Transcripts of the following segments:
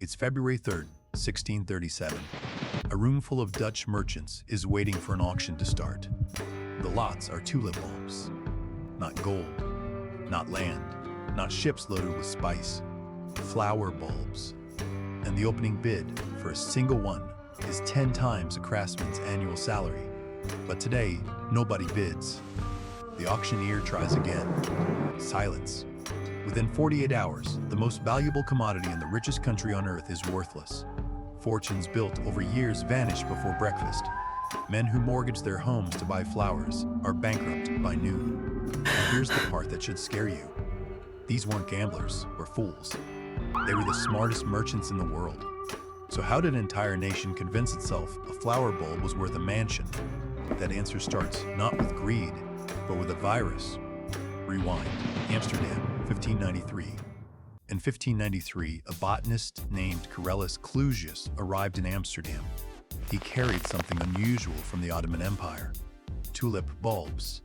It's February 3rd, 1637. A room full of Dutch merchants is waiting for an auction to start. The lots are tulip bulbs. Not gold, not land, not ships loaded with spice. Flower bulbs. And the opening bid for a single one is 10 times a craftsman's annual salary. But today, nobody bids. The auctioneer tries again. Silence. Within 48 hours, the most valuable commodity in the richest country on earth is worthless. Fortunes built over years vanish before breakfast. Men who mortgage their homes to buy flowers are bankrupt by noon. And here's the part that should scare you. These weren't gamblers or fools. They were the smartest merchants in the world. So how did an entire nation convince itself a flower bulb was worth a mansion? That answer starts not with greed, but with a virus. Rewind. Amsterdam, 1593. In 1593, a botanist named Carolus Clusius arrived in Amsterdam. He carried something unusual from the Ottoman Empire: tulip bulbs.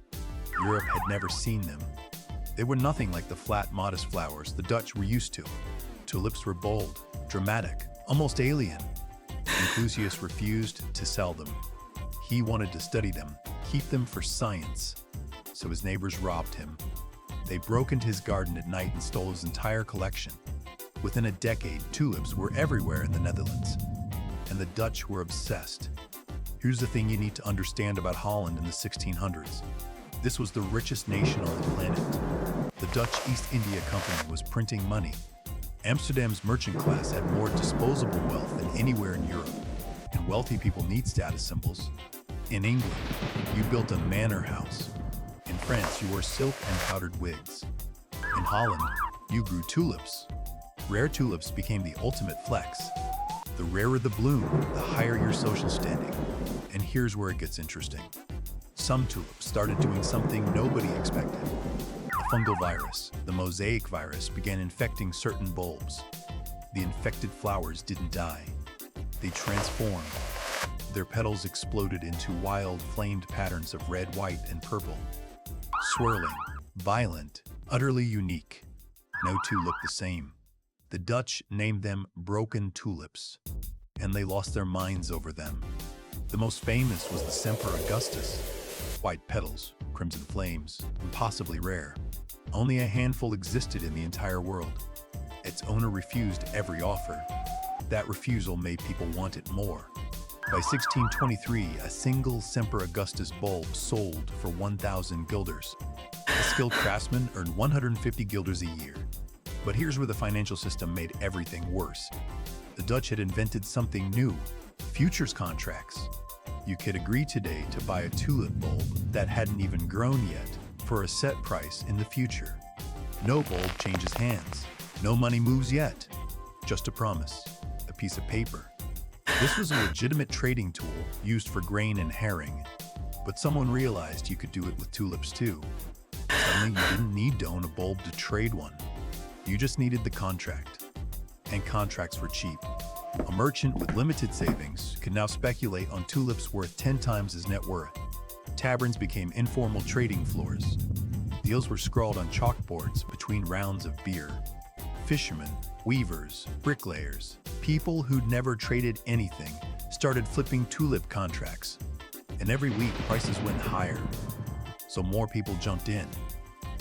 Europe had never seen them. They were nothing like the flat, modest flowers the Dutch were used to. Tulips were bold, dramatic, almost alien. And Clusius refused to sell them. He wanted to study them, keep them for science. So his neighbors robbed him. They broke into his garden at night and stole his entire collection. Within a decade, tulips were everywhere in the Netherlands, and the Dutch were obsessed. Here's the thing you need to understand about Holland in the 1600s. This was the richest nation on the planet. The Dutch East India Company was printing money. Amsterdam's merchant class had more disposable wealth than anywhere in Europe, and wealthy people need status symbols. In England, you built a manor house. In France, you wore silk and powdered wigs. In Holland, you grew tulips. Rare tulips became the ultimate flex. The rarer the bloom, the higher your social standing. And here's where it gets interesting. Some tulips started doing something nobody expected. A fungal virus, the mosaic virus, began infecting certain bulbs. The infected flowers didn't die. They transformed. Their petals exploded into wild, flamed patterns of red, white, and purple. Swirling, violent, utterly unique. No two looked the same. The Dutch named them broken tulips, and they lost their minds over them. The most famous was the Semper Augustus. White petals, crimson flames, impossibly rare. Only a handful existed in the entire world. Its owner refused every offer. That refusal made people want it more. By 1623, a single Semper Augustus bulb sold for 1,000 guilders. A skilled craftsman earned 150 guilders a year. But here's where the financial system made everything worse. The Dutch had invented something new: futures contracts. You could agree today to buy a tulip bulb that hadn't even grown yet for a set price in the future. No bulb changes hands. No money moves yet. Just a promise, a piece of paper. This was a legitimate trading tool used for grain and herring, but someone realized you could do it with tulips too. Suddenly, you didn't need to own a bulb to trade one. You just needed the contract. And contracts were cheap. A merchant with limited savings could now speculate on tulips worth 10 times his net worth. Taverns became informal trading floors. Deals were scrawled on chalkboards between rounds of beer. Fishermen, weavers, bricklayers, people who'd never traded anything started flipping tulip contracts. And every week, prices went higher. So more people jumped in,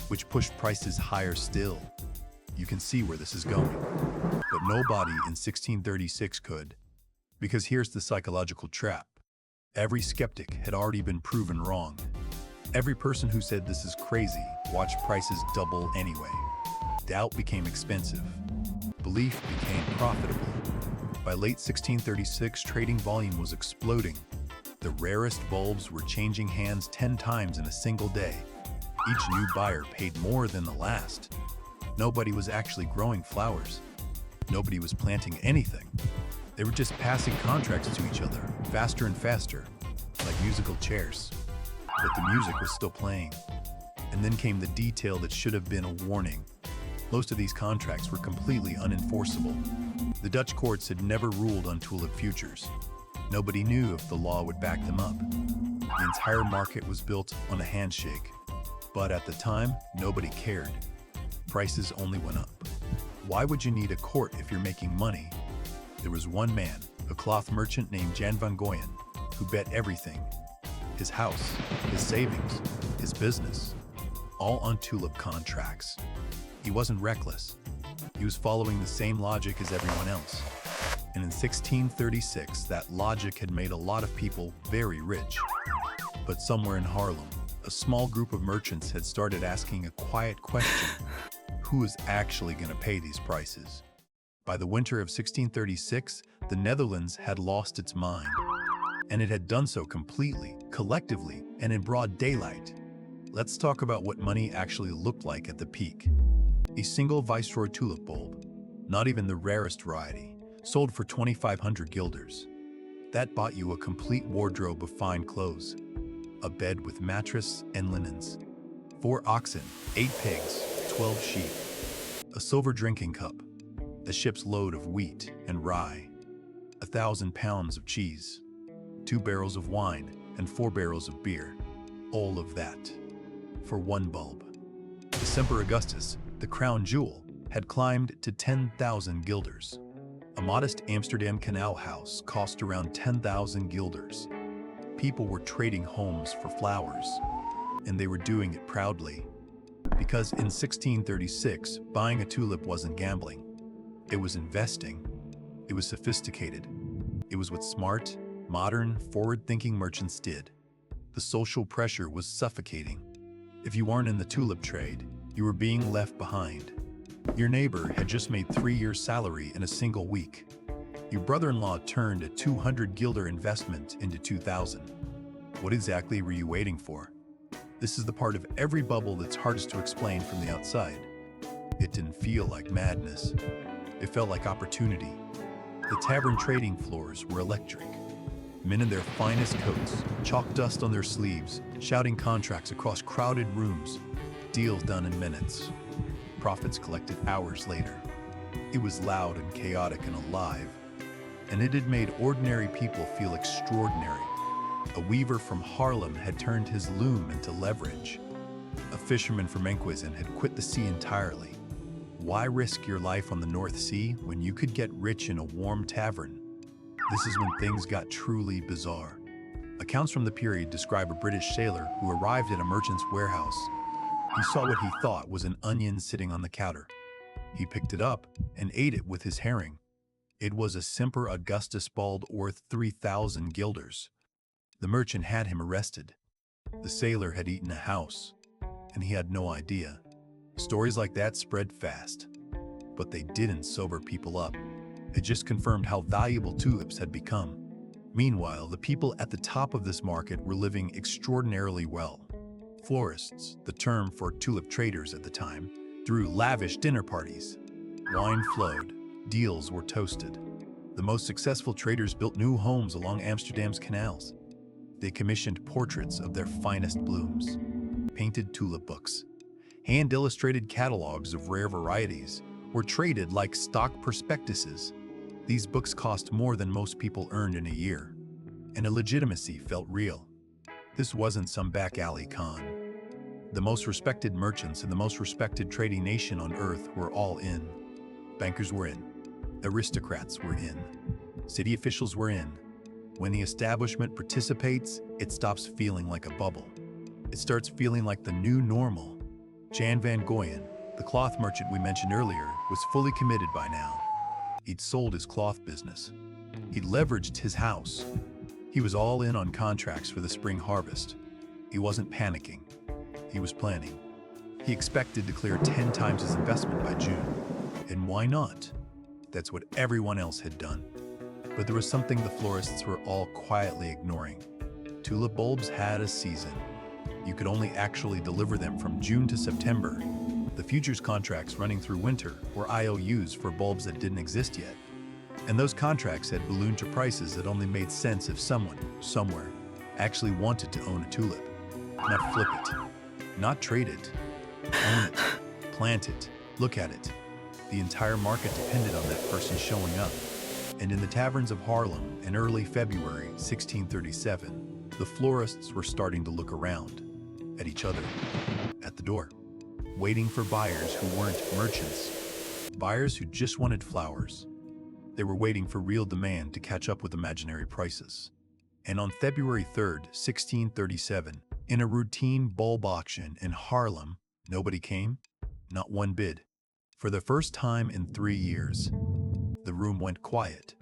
which pushed prices higher still. You can see where this is going. But nobody in 1636 could. Because here's the psychological trap. Every skeptic had already been proven wrong. Every person who said this is crazy watched prices double anyway. Doubt became expensive. Belief became profitable. By late 1636, trading volume was exploding. The rarest bulbs were changing hands 10 times in a single day. Each new buyer paid more than the last. Nobody was actually growing flowers. Nobody was planting anything. They were just passing contracts to each other, faster and faster, like musical chairs. But the music was still playing. And then came the detail that should have been a warning. Most of these contracts were completely unenforceable. The Dutch courts had never ruled on tulip futures. Nobody knew if the law would back them up. The entire market was built on a handshake. But at the time, nobody cared. Prices only went up. Why would you need a court if you're making money? There was one man, a cloth merchant named Jan van Goyen, who bet everything. His house, his savings, his business, all on tulip contracts. He wasn't reckless. He was following the same logic as everyone else. And in 1636, that logic had made a lot of people very rich. But somewhere in Haarlem, a small group of merchants had started asking a quiet question: who is actually going to pay these prices? By the winter of 1636, the Netherlands had lost its mind. And it had done so completely, collectively, and in broad daylight. Let's talk about what money actually looked like at the peak. A single Viceroy tulip bulb, not even the rarest variety, sold for 2,500 guilders. That bought you a complete wardrobe of fine clothes, a bed with mattress and linens, 4 oxen, 8 pigs, 12 sheep, a silver drinking cup, a ship's load of wheat and rye, 1,000 pounds of cheese, 2 barrels of wine, and 4 barrels of beer. All of that for one bulb. December Augustus, the crown jewel, had climbed to 10,000 guilders. A modest Amsterdam canal house cost around 10,000 guilders. People were trading homes for flowers, and they were doing it proudly. Because in 1636, buying a tulip wasn't gambling. It was investing. It was sophisticated. It was what smart, modern, forward-thinking merchants did. The social pressure was suffocating. If you weren't in the tulip trade, you were being left behind. Your neighbor had just made 3 years' salary in a single week. Your brother-in-law turned a 200 guilder investment into 2,000. What exactly were you waiting for? This is the part of every bubble that's hardest to explain from the outside. It didn't feel like madness. It felt like opportunity. The tavern trading floors were electric. Men in their finest coats, chalk dust on their sleeves, shouting contracts across crowded rooms, deals done in minutes, profits collected hours later. It was loud and chaotic and alive, and it had made ordinary people feel extraordinary. A weaver from Haarlem had turned his loom into leverage. A fisherman from Enkhuizen had quit the sea entirely. Why risk your life on the North Sea when you could get rich in a warm tavern? This is when things got truly bizarre. Accounts from the period describe a British sailor who arrived at a merchant's warehouse. He saw what he thought was an onion sitting on the counter. He picked it up and ate it with his herring. It was a Semper Augustus bulb worth 3,000 guilders. The merchant had him arrested. The sailor had eaten a house, and he had no idea. Stories like that spread fast, but they didn't sober people up. It just confirmed how valuable tulips had become. Meanwhile, the people at the top of this market were living extraordinarily well. Florists, the term for tulip traders at the time, threw lavish dinner parties. Wine flowed, deals were toasted. The most successful traders built new homes along Amsterdam's canals. They commissioned portraits of their finest blooms, painted tulip books, hand-illustrated catalogs of rare varieties were traded like stock prospectuses. These books cost more than most people earned in a year, and a legitimacy felt real. This wasn't some back alley con. The most respected merchants and the most respected trading nation on earth were all in. Bankers were in. Aristocrats were in. City officials were in. When the establishment participates, it stops feeling like a bubble. It starts feeling like the new normal. Jan van Goyen, the cloth merchant we mentioned earlier, was fully committed by now. He'd sold his cloth business. He'd leveraged his house. He was all in on contracts for the spring harvest. He wasn't panicking. He was planning. He expected to clear 10 times his investment by June. And why not? That's what everyone else had done. But there was something the florists were all quietly ignoring. Tulip bulbs had a season. You could only actually deliver them from June to September. The futures contracts running through winter were IOUs for bulbs that didn't exist yet. And those contracts had ballooned to prices that only made sense if someone, somewhere, actually wanted to own a tulip. Not flip it. Not trade it. Own it. Plant it. Look at it. The entire market depended on that person showing up. And in the taverns of Haarlem in early February 1637, the florists were starting to look around, at each other, at the door, waiting for buyers who weren't merchants, buyers who just wanted flowers. They were waiting for real demand to catch up with imaginary prices. And on February 3rd, 1637, in a routine bulb auction in Harlem, nobody came, not one bid. For the first time in 3 years, the room went quiet,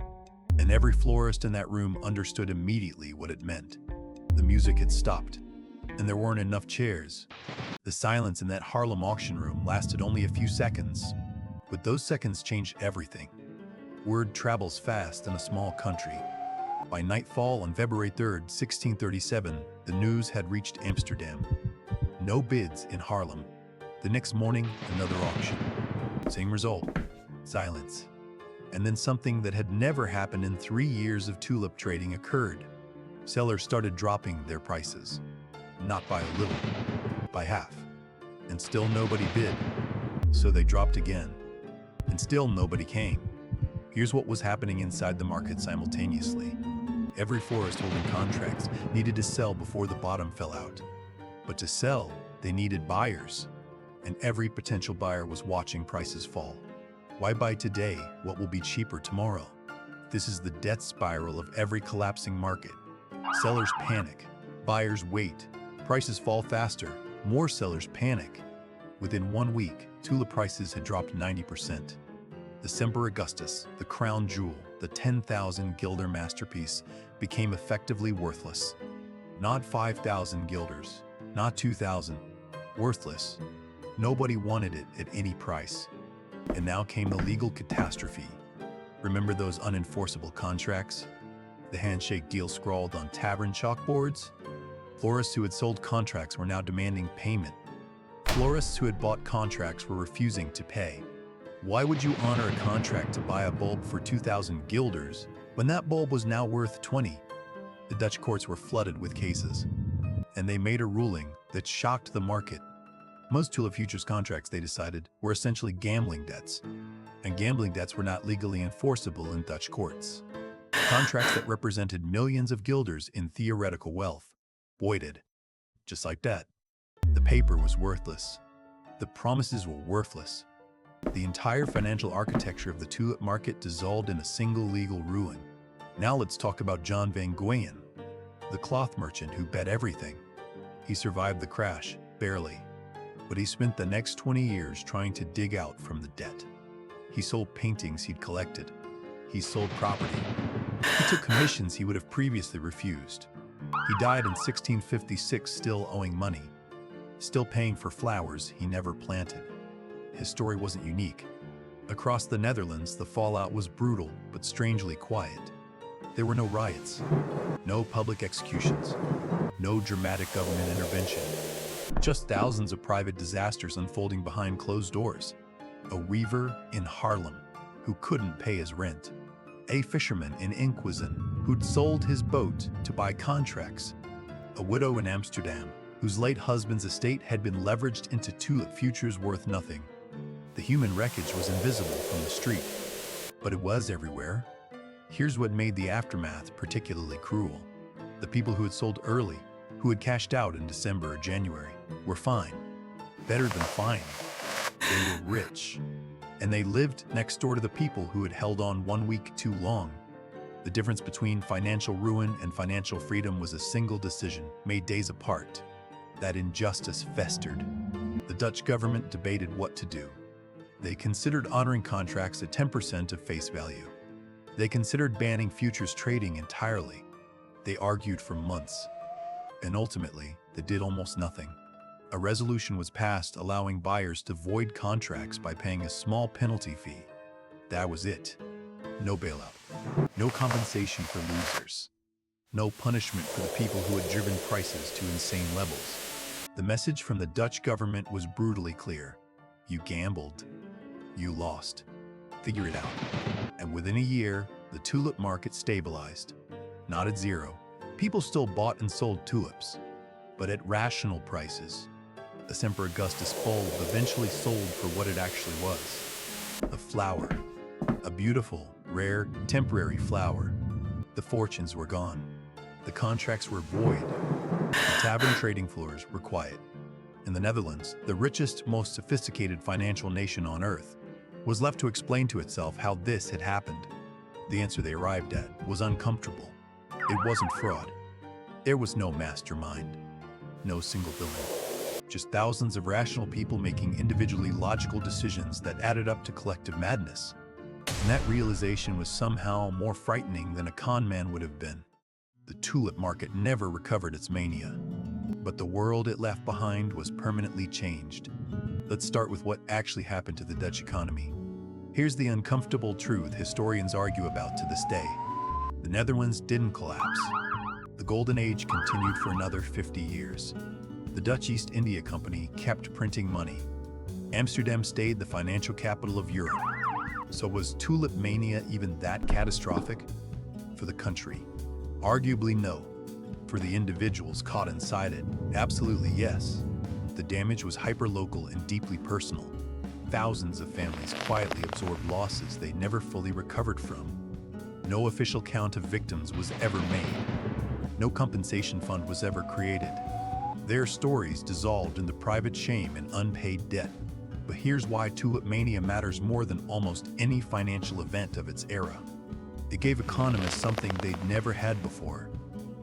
and every florist in that room understood immediately what it meant. The music had stopped, and there weren't enough chairs. The silence in that Harlem auction room lasted only a few seconds, but those seconds changed everything. Word travels fast in a small country. By nightfall on February 3rd, 1637, the news had reached Amsterdam. No bids in Harlem. The next morning, another auction. Same result, silence. And then something that had never happened in 3 years of tulip trading occurred. Sellers started dropping their prices. Not by a little, by half. And still nobody bid. So they dropped again. And still nobody came. Here's what was happening inside the market simultaneously. Every florist holding contracts needed to sell before the bottom fell out. But to sell, they needed buyers. And every potential buyer was watching prices fall. Why buy today what will be cheaper tomorrow? This is the death spiral of every collapsing market. Sellers panic. Buyers wait. Prices fall faster. More sellers panic. Within 1 week, tulip prices had dropped 90%. The Semper Augustus, the crown jewel, the 10,000 guilder masterpiece, became effectively worthless. Not 5,000 guilders, not 2,000. Worthless. Nobody wanted it at any price. And now came the legal catastrophe. Remember those unenforceable contracts? The handshake deal scrawled on tavern chalkboards? Florists who had sold contracts were now demanding payment. Florists who had bought contracts were refusing to pay. Why would you honor a contract to buy a bulb for 2,000 guilders when that bulb was now worth 20? The Dutch courts were flooded with cases, and they made a ruling that shocked the market. Most tulip futures contracts, they decided, were essentially gambling debts, and gambling debts were not legally enforceable in Dutch courts. Contracts that represented millions of guilders in theoretical wealth voided. Just like that. The paper was worthless. The promises were worthless. The entire financial architecture of the tulip market dissolved in a single legal ruin. Now let's talk about John Van Guyen, the cloth merchant who bet everything. He survived the crash, barely, but he spent the next 20 years trying to dig out from the debt. He sold paintings he'd collected. He sold property. He took commissions he would have previously refused. He died in 1656 still owing money, still paying for flowers he never planted. His story wasn't unique. Across the Netherlands, the fallout was brutal but strangely quiet. There were no riots, no public executions, no dramatic government intervention, just thousands of private disasters unfolding behind closed doors. A weaver in Harlem who couldn't pay his rent. A fisherman in Enkhuizen who'd sold his boat to buy contracts. A widow in Amsterdam whose late husband's estate had been leveraged into tulip futures worth nothing. The human wreckage was invisible from the street, but it was everywhere. Here's what made the aftermath particularly cruel. The people who had sold early, who had cashed out in December or January, were fine. Better than fine. They were rich. And they lived next door to the people who had held on 1 week too long. The difference between financial ruin and financial freedom was a single decision made days apart. That injustice festered. The Dutch government debated what to do. They considered honoring contracts at 10% of face value. They considered banning futures trading entirely. They argued for months. And ultimately, they did almost nothing. A resolution was passed allowing buyers to void contracts by paying a small penalty fee. That was it. No bailout. No compensation for losers. No punishment for the people who had driven prices to insane levels. The message from the Dutch government was brutally clear. You gambled. You lost. Figure it out. And within a year, the tulip market stabilized. Not at zero. People still bought and sold tulips, but at rational prices. The Semper Augustus bulb eventually sold for what it actually was. A flower. A beautiful, rare, temporary flower. The fortunes were gone. The contracts were void. The tavern trading floors were quiet. In the Netherlands, the richest, most sophisticated financial nation on earth, was left to explain to itself how this had happened. The answer they arrived at was uncomfortable. It wasn't fraud. There was no mastermind, no single villain, just thousands of rational people making individually logical decisions that added up to collective madness. And that realization was somehow more frightening than a con man would have been. The tulip market never recovered its mania, but the world it left behind was permanently changed. Let's start with what actually happened to the Dutch economy. Here's the uncomfortable truth historians argue about to this day. The Netherlands didn't collapse. The Golden Age continued for another 50 years. The Dutch East India Company kept printing money. Amsterdam stayed the financial capital of Europe. So was Tulip Mania even that catastrophic? For the country, arguably no. For the individuals caught inside it, absolutely yes. The damage was hyper-local and deeply personal. Thousands of families quietly absorbed losses they never fully recovered from. No official count of victims was ever made. No compensation fund was ever created. Their stories dissolved into private shame and unpaid debt. But here's why Tulip Mania matters more than almost any financial event of its era. It gave economists something they'd never had before: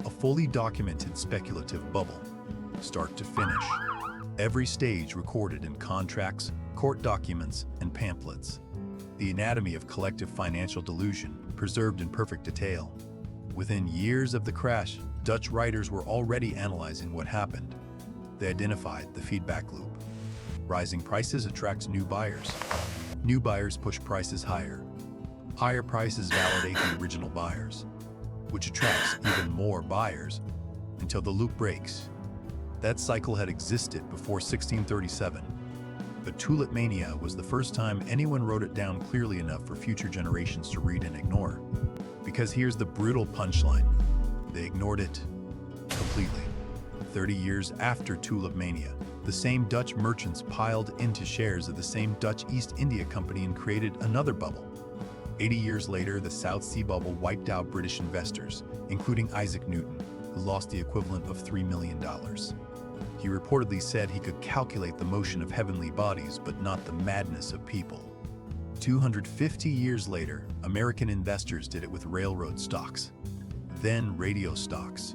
a fully documented speculative bubble, start to finish. Every stage recorded in contracts, court documents, and pamphlets. The anatomy of collective financial delusion, preserved in perfect detail. Within years of the crash, Dutch writers were already analyzing what happened. They identified the feedback loop. Rising prices attracts new buyers. New buyers push prices higher. Higher prices validate the original buyers, which attracts even more buyers until the loop breaks. That cycle had existed before 1637, but Tulip Mania was the first time anyone wrote it down clearly enough for future generations to read and ignore. Because here's the brutal punchline: they ignored it completely. 30 years after Tulip Mania, the same Dutch merchants piled into shares of the same Dutch East India Company and created another bubble. 80 years later, the South Sea bubble wiped out British investors, including Isaac Newton, who lost the equivalent of $3 million. He reportedly said he could calculate the motion of heavenly bodies, but not the madness of people. 250 years later, American investors did it with railroad stocks, then radio stocks,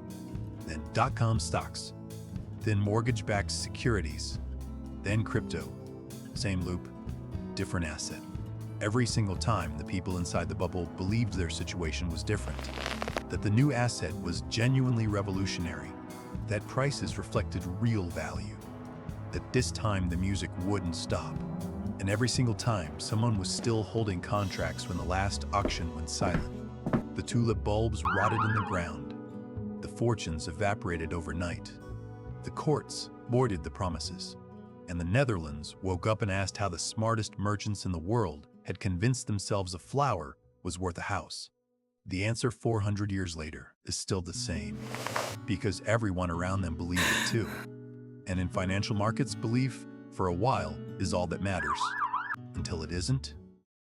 then dot-com stocks, then mortgage-backed securities, then crypto. Same loop, different asset. Every single time, the people inside the bubble believed their situation was different, that the new asset was genuinely revolutionary, that prices reflected real value, that this time the music wouldn't stop. And every single time, someone was still holding contracts when the last auction went silent. The tulip bulbs rotted in the ground. The fortunes evaporated overnight. The courts voided the promises. And the Netherlands woke up and asked how the smartest merchants in the world had convinced themselves a flower was worth a house. The answer 400 years later is still the same, because everyone around them believed it too. And in financial markets, belief, for a while, is all that matters, until it isn't.